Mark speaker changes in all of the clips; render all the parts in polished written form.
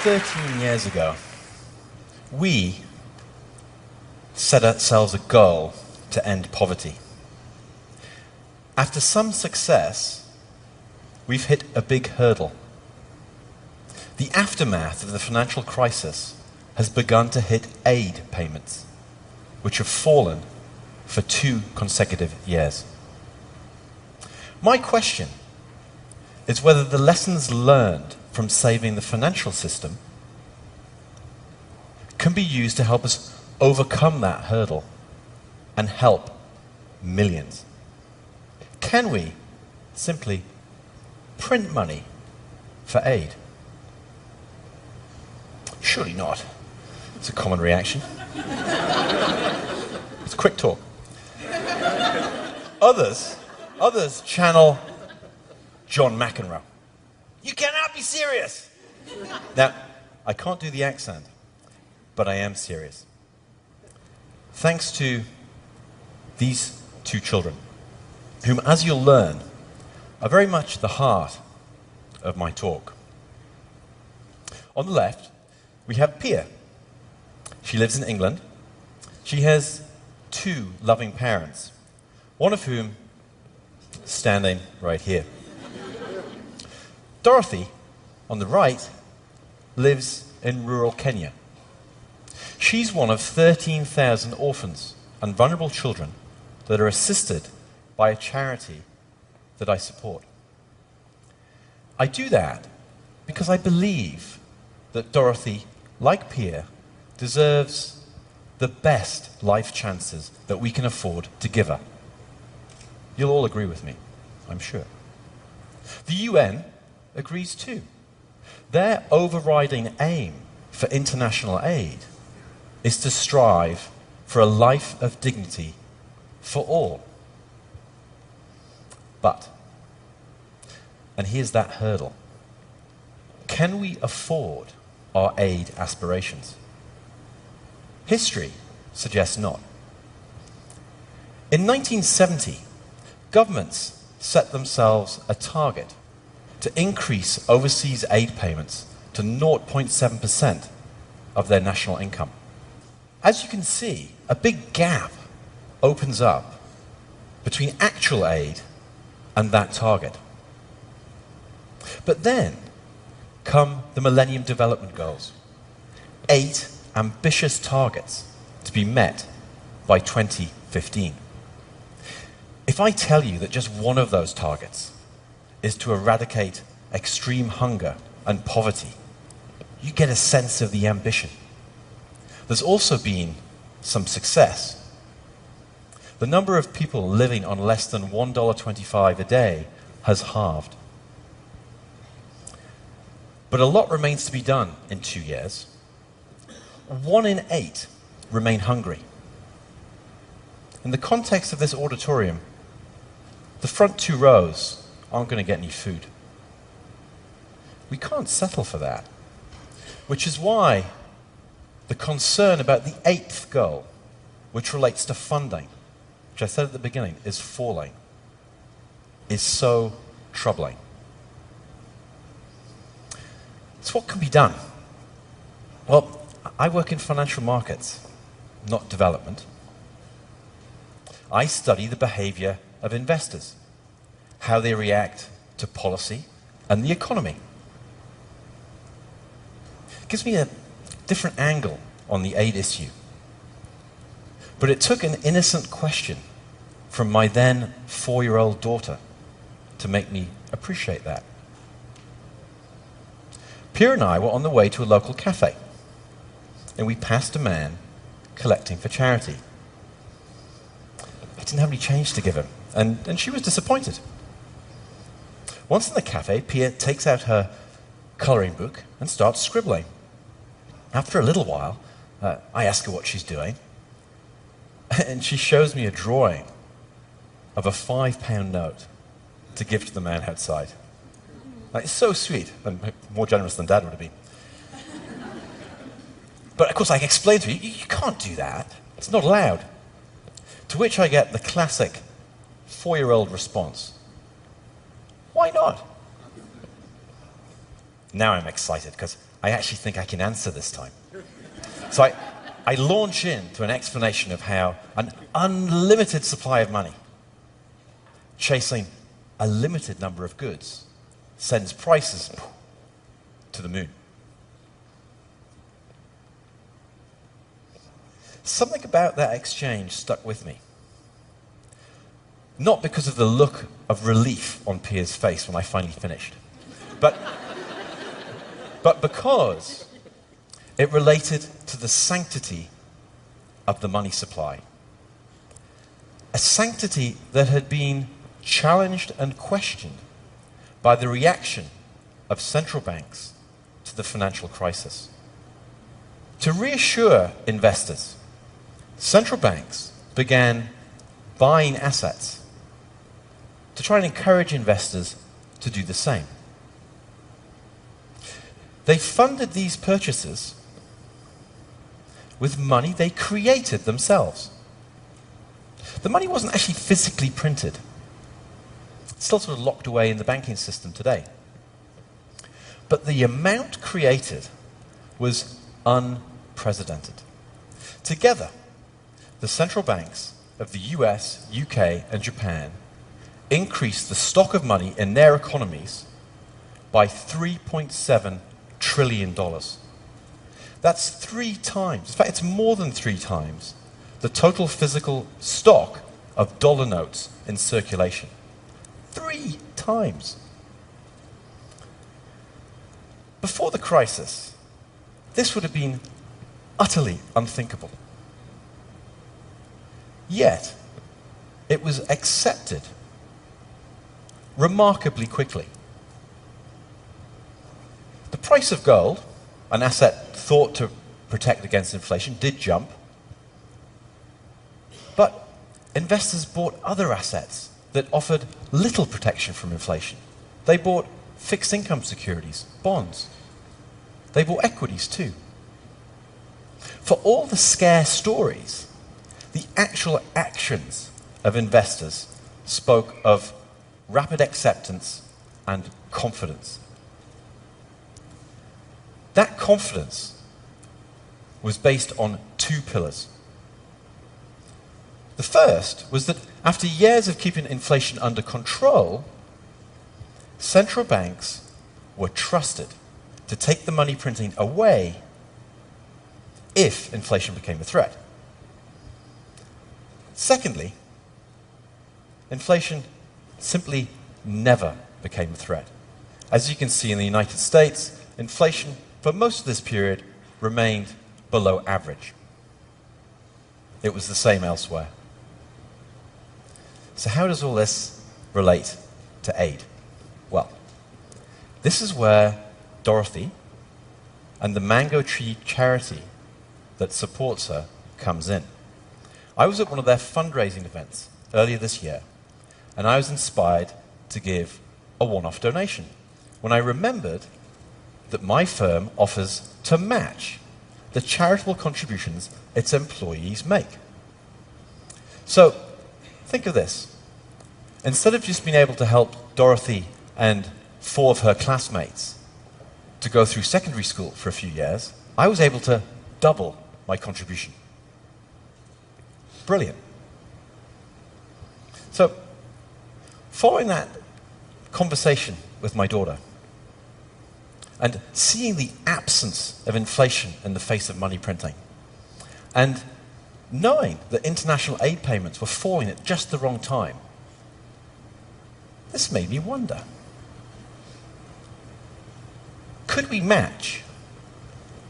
Speaker 1: 13 years ago, we set ourselves a goal to end poverty. After some success, we've hit a big hurdle. The aftermath of the financial crisis has begun to hit aid payments, which have fallen for 2 consecutive years. My question is whether the lessons learned from saving the financial system can be used to help us overcome that hurdle and help millions. Can we simply print money for aid? Surely not. It's a common reaction. It's quick talk. Others channel John McEnroe. You cannot be serious! Now, I can't do the accent, but I am serious. Thanks to these 2 children, whom, as you'll learn, are very much the heart of my talk. On the left, we have Pia. She lives in England. She has 2 loving parents, one of whom is standing right here. Dorothy, on the right, lives in rural Kenya. She's one of 13,000 orphans and vulnerable children that are assisted by a charity that I support. I do that because I believe that Dorothy, like Pia, deserves the best life chances that we can afford to give her. You'll all agree with me, I'm sure. The UN agrees too. Their overriding aim for international aid is to strive for a life of dignity for all. But, and here's that hurdle, can we afford our aid aspirations? History suggests not. In 1970, governments set themselves a target to increase overseas aid payments to 0.7% of their national income. As you can see, a big gap opens up between actual aid and that target. But then come the Millennium Development Goals, 8 ambitious targets to be met by 2015. If I tell you that just one of those targets is to eradicate extreme hunger and poverty, you get a sense of the ambition. There's also been some success. The number of people living on less than $1.25 a day has halved. But a lot remains to be done in 2 years. 1 in 8 remain hungry. In the context of this auditorium, the front 2 rows aren't going to get any food. We can't settle for that, which is why the concern about the 8th goal, which relates to funding, which I said at the beginning is falling, is so troubling. So what can be done? Well, I work in financial markets, not development. I study the behavior of investors, how they react to policy and the economy. It gives me a different angle on the aid issue. But it took an innocent question from my then 4-year-old daughter to make me appreciate that. Pia and I were on the way to a local cafe, and we passed a man collecting for charity. He didn't have any change to give him, and she was disappointed. Once in the cafe, Pia takes out her colouring book and starts scribbling. After a little while, I ask her what she's doing, and she shows me a drawing of a £5 note to give to the man outside. It's so sweet, and more generous than Dad would have been. But of course I explained to her, you can't do that. It's not allowed. To which I get the classic 4-year-old response. Why not? Now I'm excited, because I actually think I can answer this time. So I launch into an explanation of how an unlimited supply of money, chasing a limited number of goods, sends prices to the moon. Something about that exchange stuck with me. Not because of the look of relief on Pierre's face when I finally finished, but because it related to the sanctity of the money supply. A sanctity that had been challenged and questioned by the reaction of central banks to the financial crisis. To reassure investors, central banks began buying assets to try and encourage investors to do the same. They funded these purchases with money they created themselves. The money wasn't actually physically printed. It's still sort of locked away in the banking system today. But the amount created was unprecedented. Together, the central banks of the US, UK, and Japan increased the stock of money in their economies by $3.7 trillion. That's 3 times, in fact, it's more than 3 times, the total physical stock of dollar notes in circulation. 3 times. Before the crisis, this would have been utterly unthinkable. Yet, it was accepted remarkably quickly. The price of gold, an asset thought to protect against inflation, did jump. But investors bought other assets that offered little protection from inflation. They bought fixed income securities, bonds. They bought equities too. For all the scare stories, the actual actions of investors spoke of rapid acceptance and confidence. That confidence was based on 2 pillars. The first was that after years of keeping inflation under control, central banks were trusted to take the money printing away if inflation became a threat. Secondly, inflation simply never became a threat. As you can see in the United States, inflation for most of this period remained below average. It was the same elsewhere. So how does all this relate to aid? Well, this is where Dorothy and the Mango Tree charity that supports her comes in. I was at one of their fundraising events earlier this year, and I was inspired to give a one-off donation when I remembered that my firm offers to match the charitable contributions its employees make. So, think of this. Instead of just being able to help Dorothy and 4 of her classmates to go through secondary school for a few years, I was able to double my contribution. Brilliant. So, following that conversation with my daughter, and seeing the absence of inflation in the face of money printing, and knowing that international aid payments were falling at just the wrong time, this made me wonder. Could we match,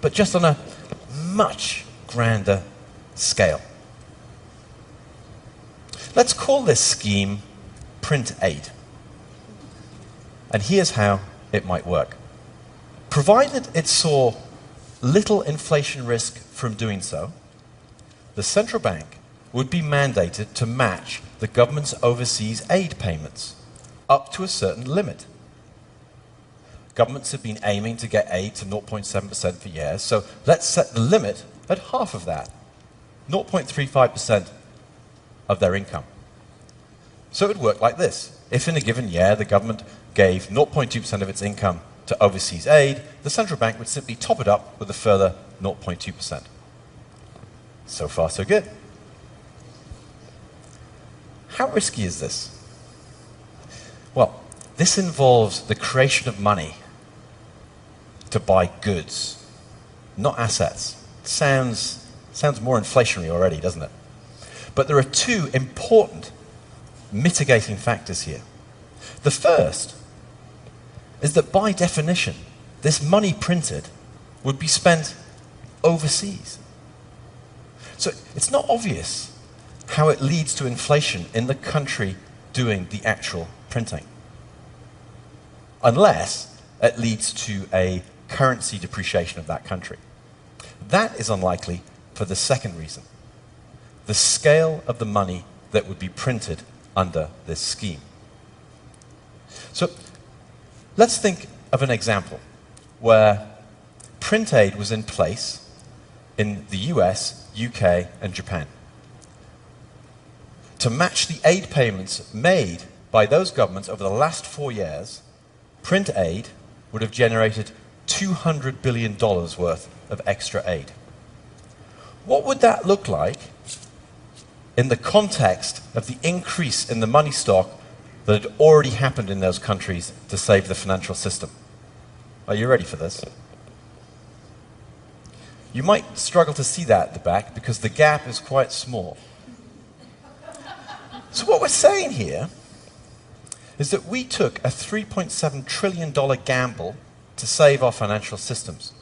Speaker 1: but just on a much grander scale? Let's call this scheme print aid. And here's how it might work. Provided it saw little inflation risk from doing so, the central bank would be mandated to match the government's overseas aid payments up to a certain limit. Governments have been aiming to get aid to 0.7% for years, so let's set the limit at half of that, 0.35% of their income. So it would work like this. If in a given year the government gave 0.2% of its income to overseas aid, the central bank would simply top it up with a further 0.2%. So far, so good. How risky is this? Well, this involves the creation of money to buy goods, not assets. Sounds more inflationary already, doesn't it? But there are two important mitigating factors here. The first is that by definition, this money printed would be spent overseas. So it's not obvious how it leads to inflation in the country doing the actual printing, unless it leads to a currency depreciation of that country. That is unlikely for the second reason: the scale of the money that would be printed under this scheme. So let's think of an example where print aid was in place in the US, UK, and Japan. To match the aid payments made by those governments over the last 4 years, print aid would have generated $200 billion worth of extra aid. What would that look like in the context of the increase in the money stock that had already happened in those countries to save the financial system? Are you ready for this? You might struggle to see that at the back because the gap is quite small. So what we're saying here is that we took a $3.7 trillion gamble to save our financial systems.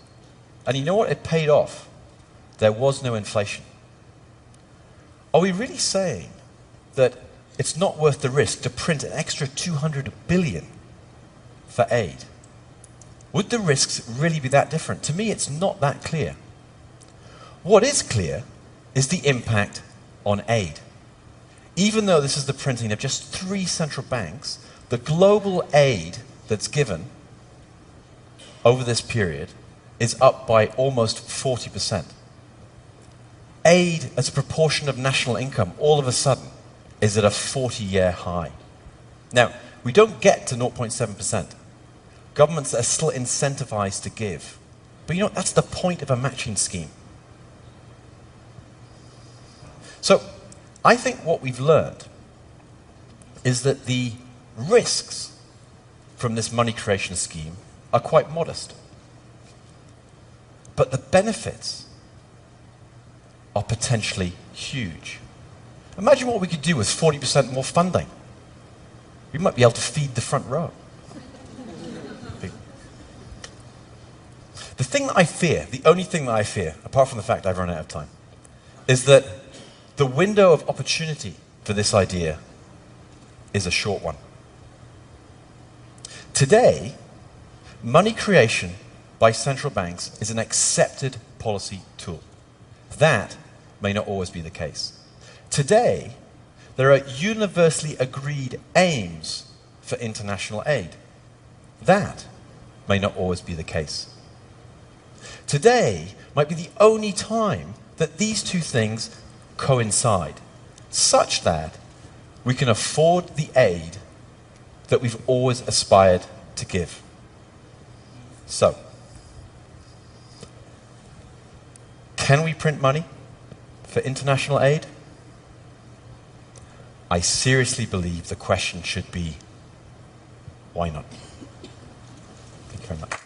Speaker 1: And you know what? It paid off. There was no inflation. Are we really saying that it's not worth the risk to print an extra $200 billion for aid? Would the risks really be that different? To me, it's not that clear. What is clear is the impact on aid. Even though this is the printing of just 3 central banks, the global aid that's given over this period is up by almost 40%. Aid as a proportion of national income all of a sudden is at a 40-year high. Now, we don't get to 0.7%. Governments are still incentivized to give. But you know what? That's the point of a matching scheme. So, I think what we've learned is that the risks from this money creation scheme are quite modest. But the benefits are potentially huge. Imagine what we could do with 40% more funding. We might be able to feed the front row. The thing that I fear, the only thing that I fear, apart from the fact I've run out of time, is that the window of opportunity for this idea is a short one. Today, money creation by central banks is an accepted policy tool. That may not always be the case. Today, there are universally agreed aims for international aid. That may not always be the case. Today might be the only time that these two things coincide, such that we can afford the aid that we've always aspired to give. So, can we print money for international aid? I seriously believe the question should be, why not? Thank you very much.